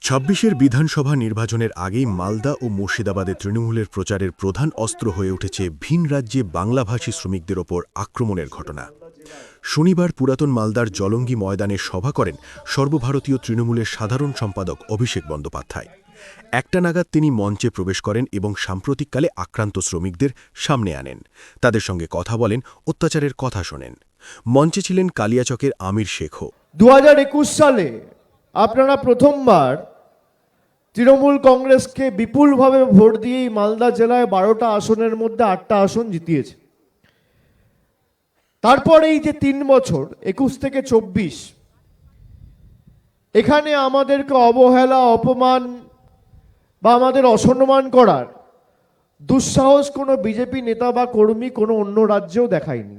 ছাব্বিশের বিধানসভা নির্বাচনের আগেই মালদা ও মুর্শিদাবাদে তৃণমূলের প্রচারের প্রধান অস্ত্র হয়ে উঠেছে ভিন রাজ্যে বাংলাভাষী শ্রমিকদের ওপর আক্রমণের ঘটনা। শনিবার পুরাতন মালদার জলঙ্গি ময়দানে সভা করেন সর্বভারতীয় তৃণমূলের সাধারণ সম্পাদক অভিষেক বন্দ্যোপাধ্যায়। একটা নাগাদ তিনি মঞ্চে প্রবেশ করেন এবং সাম্প্রতিককালে আক্রান্ত শ্রমিকদের সামনে আনেন, তাদের সঙ্গে কথা বলেন, অত্যাচারের কথা শোনেন। মঞ্চে ছিলেন কালিয়াচকের আমির শেখও। 2021 সালে আপনারা প্রথমবার তৃণমূল কংগ্রেসকে বিপুলভাবে ভোট দিয়েই মালদা জেলায় 12টা আসনের মধ্যে 8টা আসন জিতিয়েছে। তারপর এই যে 3 বছর 21 থেকে 24 এখানে আমাদেরকে অবহেলা, অপমান বা আমাদের অসম্মান করার দুঃসাহস কোনো বিজেপি নেতা বা কর্মী কোনো অন্য রাজ্যেও দেখায়নি।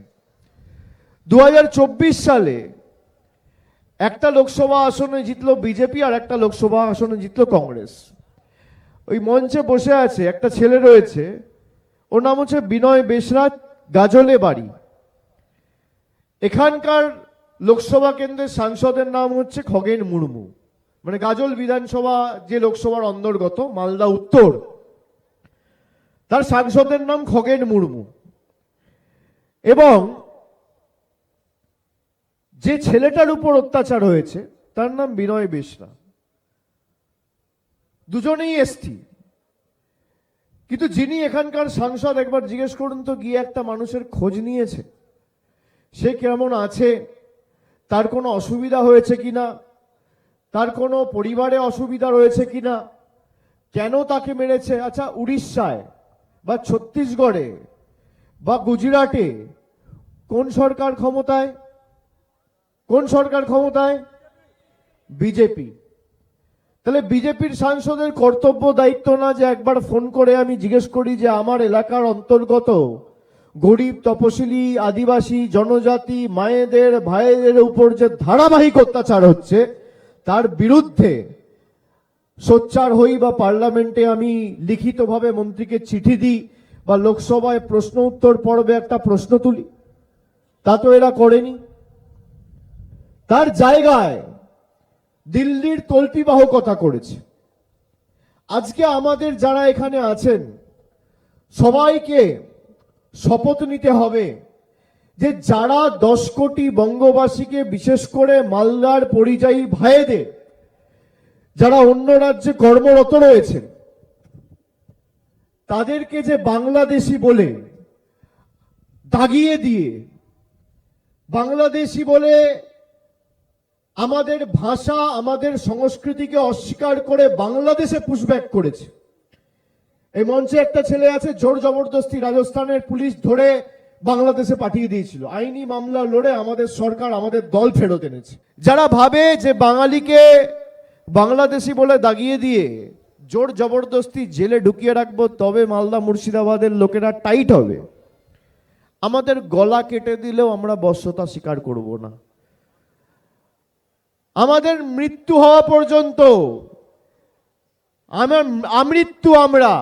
2024 সালে একটা লোকসভা আসনে জিতলো বিজেপি আর একটা লোকসভা আসনে জিতলো কংগ্রেস। ওই মঞ্চে বসে আছে একটা ছেলে রয়েছে, ওর নাম হচ্ছে বিনয় বেসরা, গাজলে বাড়ি। এখানকার লোকসভা কেন্দ্রের সাংসদের নাম হচ্ছে খগেন মুর্মু, মানে গাজল বিধানসভা যে লোকসভার অন্তর্গত মালদা উত্তর, তার সাংসদের নাম খগেন মুর্মু। এবং যে ছেলেটার উপর অত্যাচার হয়েছে তার নাম বিনয় বেসরা। দুজনেই এসটি, কিন্তু যিনি এখানকার সাংসদ, একবার জিজ্ঞেস করুন তো গিয়ে একটা মানুষের খোঁজ নিয়েছে সে কেমন আছে, তার কোনো অসুবিধা হয়েছে কিনা, তার কোনো পরিবারে অসুবিধা রয়েছে কিনা, কেন তাকে মেরেছে। আচ্ছা, উড়িষ্যায় বা ছত্তিশগড়ে বা গুজরাটে কোন সরকার ক্ষমতায়? কোন সরকার ক্ষমতায়? বিজেপি। তাহলে বিজেপির সাংসদের কর্তব্য দায়িত্ব না যে একবার ফোন করে আমি জিজ্ঞেস করি যে আমার এলাকার অন্তর্গত গরিব, তপশিলি, আদিবাসী, জনজাতি মায়েদের, ভাইদের উপর যে ধারাবাহিক অত্যাচার হচ্ছে তার বিরুদ্ধে সোচ্চার হই, বা পার্লামেন্টে আমি লিখিতভাবে মন্ত্রীকে চিঠি দিই, বা লোকসভায় প্রশ্ন উত্তর পর্বে একটা প্রশ্ন তুলি? তা তো এরা করেনি। তার জায়গায় দিল্লির তল্পিবাহকতা করেছে। আজকে আমাদের যারা এখানে আছেন সবাইকে শপথ নিতে হবে যে যারা 10 কোটি বঙ্গবাসীকে, বিশেষ করে মালদার পরিযায়ী ভাইদের যারা অন্য রাজ্যে কর্মরত রয়েছেন, তাদেরকে যে বাংলাদেশি বলে দাগিয়ে দিয়ে, বাংলাদেশি বলে আমাদের ভাষা, আমাদের সংস্কৃতিকে অস্বীকার করে বাংলাদেশে পুশব্যাক করেছে। এই মঞ্চে একটা ছেলে আছে, জোর জবরদস্তি রাজস্থানের পুলিশ ধরে বাংলাদেশে পাঠিয়ে দিয়েছিল, আইনি মামলা লড়ে আমাদের সরকার, আমাদের দল ফেরত এনেছে। যারা ভাবে যে বাঙালিকে বাংলাদেশি বলে দাগিয়ে দিয়ে জোর জবরদস্তি জেলে ঢুকিয়ে রাখবো তবে মালদা মুর্শিদাবাদের লোকেরা টাইট হবে, আমাদের গলা কেটে দিলেও আমরা বশ্যতা স্বীকার করব না। আমাদের মৃত্যু হওয়া পর্যন্ত আমৃত্যু আমরা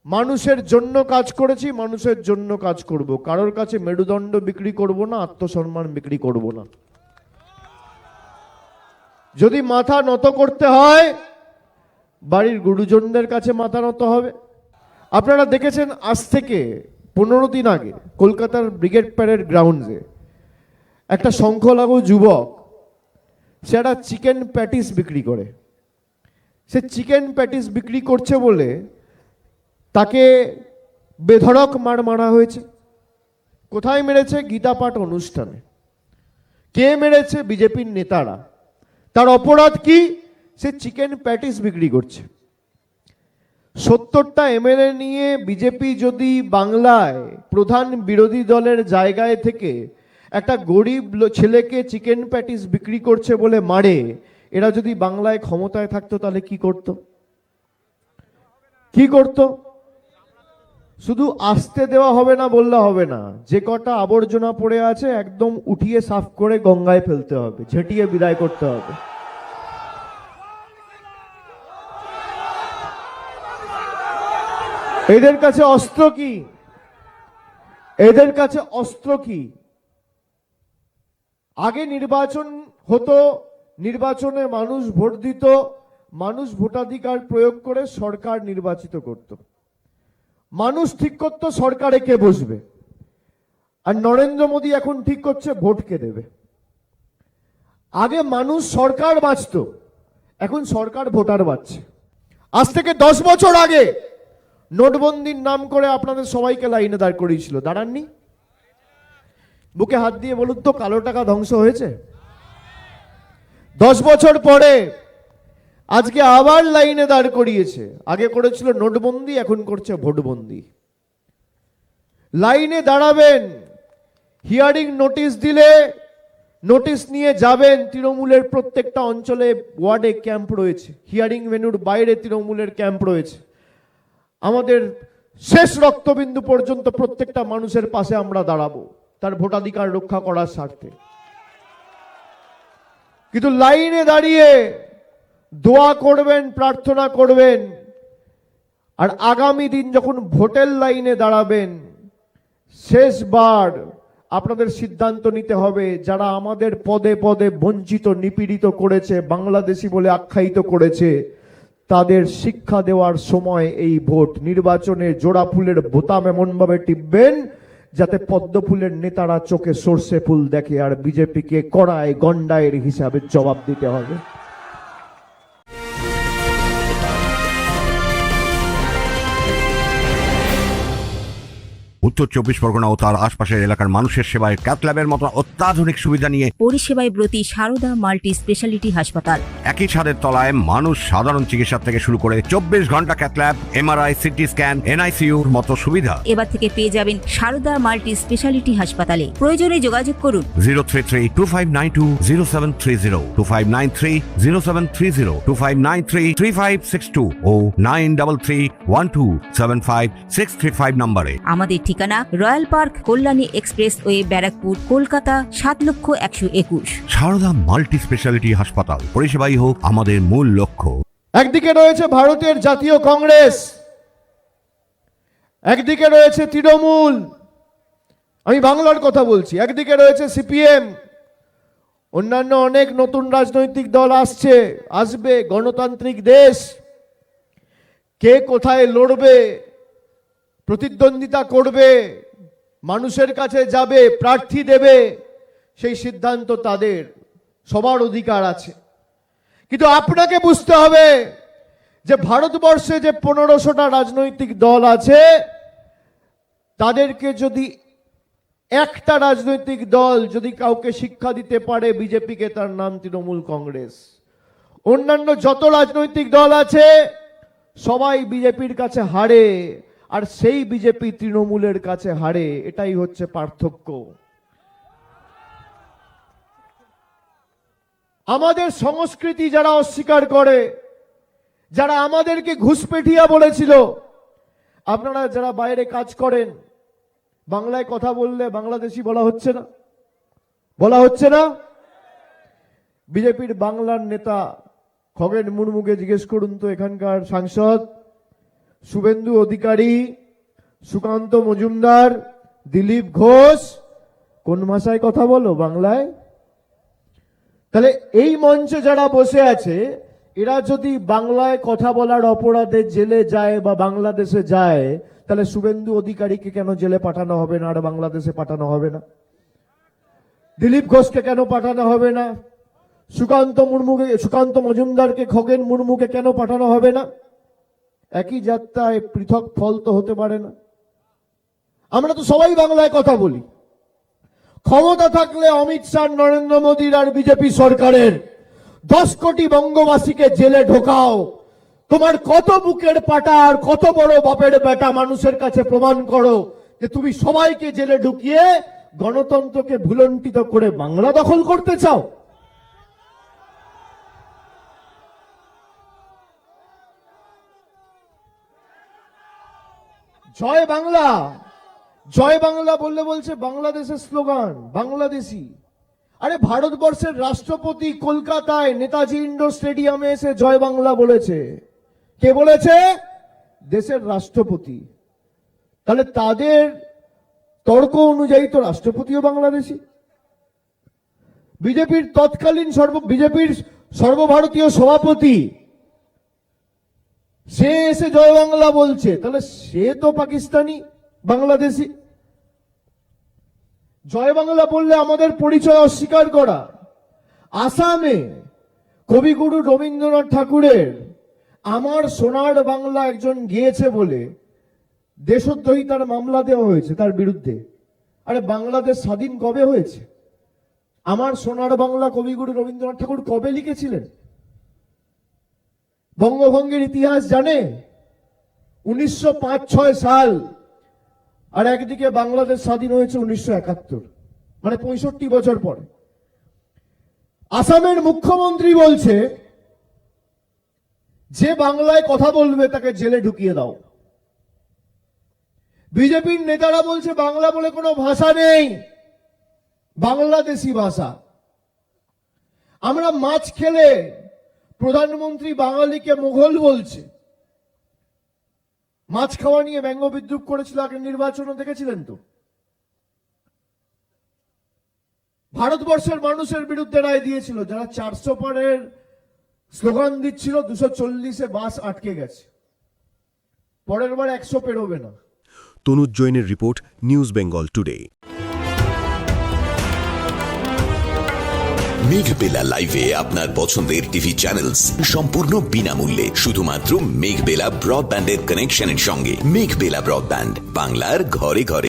মানুষের জন্য কাজ করেছি, মানুষের জন্য কাজ করব। কারোর কাছে মেরুদণ্ড বিক্রি করব না, আত্মসম্মান বিক্রি করব না। যদি মাথা নত করতে হয় বাড়ির গুরুজনদের কাছে মাথা নত হবে। আপনারা দেখেছেন আজ থেকে 15 দিন আগে কলকাতার ব্রিগেড প্যারেড গ্রাউন্ডে একটা সংখ্যালঘু যুবক, সে একটা চিকেন প্যাটিস বিক্রি করে। সে চিকেন প্যাটিস বিক্রি করছে বলে তাকে বেধড়ক মার মারা হয়েছে। কোথায় মেরেছে? গীতা পাঠ অনুষ্ঠানে। কে মেরেছে? বিজেপির নেতারা। তার অপরাধ কি? সে চিকেন প্যাটিস বিক্রি করছে। 70টা এমএলএ নিয়ে বিজেপি যদি বাংলায় প্রধান বিরোধী দলের জায়গায় থেকে একটা গরিব ছেলেকে চিকেন প্যাটিস বিক্রি করছে বলে মারে, এরা যদি বাংলায় ক্ষমতায় থাকতো তাহলে কি করত? কি করত? শুধু আসতে দেওয়া হবে না বললে হবে না, যে কটা আবর্জনা পড়ে আছে একদম উঠিয়ে সাফ করে গঙ্গায় ফেলতে হবে, ঝেঁটিয়ে বিদায় করতে হবে। এদের কাছে অস্ত্র কি? এদের কাছে অস্ত্র কি? আগে নির্বাচন হতো নির্বাচনে মানুষ ভোট দিত, মানুষ ভোটাধিকার প্রয়োগ করে সরকার নির্বাচিত করত। মানুষ ঠিক করত সরকারে কে বসবে, আর নরেন্দ্র মোদী এখন ঠিক করছে ভোট কে দেবে। আগে মানুষ সরকার বাঁচত, এখন সরকার ভোটার বাঁচছে। আজ থেকে 10 বছর আগে নোটবন্দির নাম করে আপনাদের সবাইকে লাইনে দাঁড় করিয়েছিল, দাঁড়াননি? বুকে হাত দিয়ে বলুন তো, কালো টাকা ধ্বংস হয়েছে? 10 বছর পরে আজকে আবার লাইনে দাঁড় করিয়েছে। আগে করেছিল নোটবন্দি, এখন করছে ভোটবন্দি। লাইনে দাঁড়াবেন, হিয়ারিং নোটিশ দিলে নোটিশ নিয়ে যাবেন। তৃণমূলের প্রত্যেকটা অঞ্চলে ওয়ার্ডে ক্যাম্প রয়েছে, হিয়ারিং ভেন্যুর বাইরে তৃণমূলের ক্যাম্প রয়েছে। আমাদের শেষ রক্তবিন্দু পর্যন্ত প্রত্যেকটা মানুষের পাশে আমরা দাঁড়াবো, তার ভোটাধিকার রক্ষা করার স্বার্থে। কিন্তু লাইনে দাঁড়িয়ে দোয়া করবেন, প্রার্থনা করবেন, আর আগামী দিন যখন ভোটের লাইনে দাঁড়াবেন, শেষবার আপনাদের সিদ্ধান্ত নিতে হবে, যারা আমাদের পদে পদে বঞ্চিত নিপীড়িত করেছে, বাংলাদেশি বলে আখ্যায়িত করেছে, তাদের শিক্ষা দেওয়ার সময় এই ভোট। নির্বাচনে জোড়া ফুলের বোতাম এমনভাবে টিপবেন যাতে পদ্ম ফুলের নেতারা চোখে সর্ষে ফুল দেখে, আর বিজেপিকে কড়ায় গন্ডায়ের হিসাবে জবাব দিতে হবে। উত্তর 24 পরগনা ও তার আশপাশের এলাকার মানুষের সেবায় ক্যাথল্যাবের মতো অত্যাধুনিক সুবিধা নিয়ে পরিষেবায় ব্রতী সারদা মাল্টি স্পেশালিটি হাসপাতাল। একই ছাদের তলায় মানুষ সাধারণ চিকিৎসা থেকে শুরু করে 24 ঘন্টা ক্যাথল্যাব, এমআরআই, সিটি স্ক্যান, এনআইসিইউর মতো সুবিধা। এবার থেকে পেয়ে যাবেন সারদা মাল্টি স্পেশালিটি হাসপাতালে। প্রয়োজনে যোগাযোগ করুন 033-2592-0730, 2593-0730, 2593-3562 ও 9331275635 নম্বরে। আমাদের ঠিকানা royal park, Kalyani expressway, Barrackpore, Kolkata 7,01,021। Sarada multi speciality হাসপাতাল, পরিষেবাই হোক আমাদের মূল লক্ষ্য। একদিকে রয়েছে ভারতের জাতীয় কংগ্রেস, একদিকে রয়েছে তৃণমূল, আমি বাংলার কথা বলছি, একদিকে রয়েছে সিপিএম, অন্যান্য অনেক নতুন রাজনৈতিক দল আসবে। গণতান্ত্রিক দেশ, কে কোথায় লড়বে, প্রতিদ্বন্দ্বিতা করবে, মানুষের কাছে যাবে, প্রার্থী দেবে, সেই সিদ্ধান্ত তাদের, সবার অধিকার আছে। কিন্তু আপনাকে বুঝতে হবে যে ভারতবর্ষে যে 1500টা রাজনৈতিক দল আছে, তাদেরকে যদি একটা রাজনৈতিক দল যদি কাউকে শিক্ষা দিতে পারে বিজেপিকে, তার নাম তৃণমূল কংগ্রেস। অন্যান্য যত রাজনৈতিক দল আছে সবাই বিজেপির কাছে হারে, আর সেই বিজেপি তৃণমূলের কাছে হারে। এটাই হচ্ছে পার্থক্য। আমাদের সংস্কৃতি যারা অস্বীকার করে, যারা আমাদেরকে ঘুষপেঠিয়া বলেছিল, আপনারা যারা বাইরে কাজ করেন, বাংলায় কথা বললে বাংলাদেশি বলা হচ্ছে না, বলা হচ্ছে না? বিজেপির বাংলার নেতা খগেন মুর্মুকে জিজ্ঞেস করুন তো, এখানকার সাংসদ শুভেন্দু অধিকারী, সুকান্ত মজুমদার, দিলীপ ঘোষ কোন ভাষায় কথা বলো? বাংলায়। তাহলে এই মঞ্চে যারা বসে আছে, এরা যদি বাংলায় কথা বলার অপরাধে জেলে যায় বা বাংলাদেশে যায়, তাহলে শুভেন্দু অধিকারীকে কেন জেলে পাঠানো হবে না আর বাংলাদেশে পাঠানো হবে না? দিলীপ ঘোষকে কেন পাঠানো হবে না? সুকান্ত মজুমদারকে, খগেন মুর্মুকে কেন পাঠানো হবে না? একই যাত্রায় পৃথক ফল তো হতে পারে না। আমরা তো সবাই বাংলায় কথা বলি। ক্ষমতা থাকলে অমিত শাহ, নরেন্দ্র মোদীর আর বিজেপি সরকারের 10 কোটি বঙ্গবাসীকে জেলে ঢোকাও। তোমার কত বুকের পাটা আর কত বড় বাপের বেটা, মানুষের কাছে প্রমাণ করো যে তুমি সবাইকে জেলে ঢুকিয়ে গণতন্ত্রকে ভুলণ্ঠিত করে বাংলা দখল করতে চাও। জয় বাংলা, জয় বাংলা বললে বলছে বাংলাদেশের স্লোগান, বাংলাদেশি। আরে ভারতবর্ষের রাষ্ট্রপতি কলকাতায় নেতাজি ইন্ডোর স্টেডিয়ামে এসে জয় বাংলা বলেছে। কে বলেছে? দেশের রাষ্ট্রপতি। তাহলে তাদের তর্ক অনুযায়ী তো রাষ্ট্রপতিও বাংলাদেশি। বিজেপির তৎকালীন বিজেপির সর্বভারতীয় সভাপতি, সে এসে জয় বাংলা বলছে, তাহলে সে তো পাকিস্তানি বাংলাদেশি। জয় বাংলা বললে আমাদের পরিচয় অস্বীকার করা। আসামে কবিগুরু রবীন্দ্রনাথ ঠাকুরের আমার সোনার বাংলা একজন গিয়েছে বলে দেশদ্রোহিতার মামলা দেওয়া হয়েছে তার বিরুদ্ধে। আরে বাংলাদেশ স্বাধীন কবে হয়েছে? আমার সোনার বাংলা কবিগুরু রবীন্দ্রনাথ ঠাকুর কবে লিখেছিলেন? বঙ্গভঙ্গের ইতিহাস জানে? 1905-6 সাল। আর একদিকে বাংলাদেশ স্বাধীন হয়েছে 1971, মানে 65 বছর পরে। আসামের মুখ্যমন্ত্রী বলছে যে বাংলায় কথা বলবে তাকে জেলে ঢুকিয়ে দাও। বিজেপির নেতারা বলছে বাংলা বলে কোনো ভাষা নেই, বাংলাদেশি ভাষা। আমরা মাছ খেলে প্রধানমন্ত্রী বাঙালিকে মুঘল বলছে। মাছ খাওয়া নিয়ে ব্যঙ্গ বিদ্রুপ করেছিল আগে নির্বাচনও দেখেছিলেন তো। ভারতবর্ষের মানুষের বিরুদ্ধে রায় দিয়েছিল, যারা 400 পারের স্লোগান দিচ্ছিল 240-এ বাস আটকে গেছে, পরের বার 100 পেরোবে না। তনুজ জৈনের report, news Bengal today. Meghbela লাইভে আপনার পছন্দের টিভি চ্যানেলস সম্পূর্ণ বিনামূল্যে, শুধুমাত্র মেঘবেলা ব্রডব্যান্ডের কানেকশনের সঙ্গে। মেঘবেলা ব্রডব্যান্ড, বাংলার ঘরে ঘরে।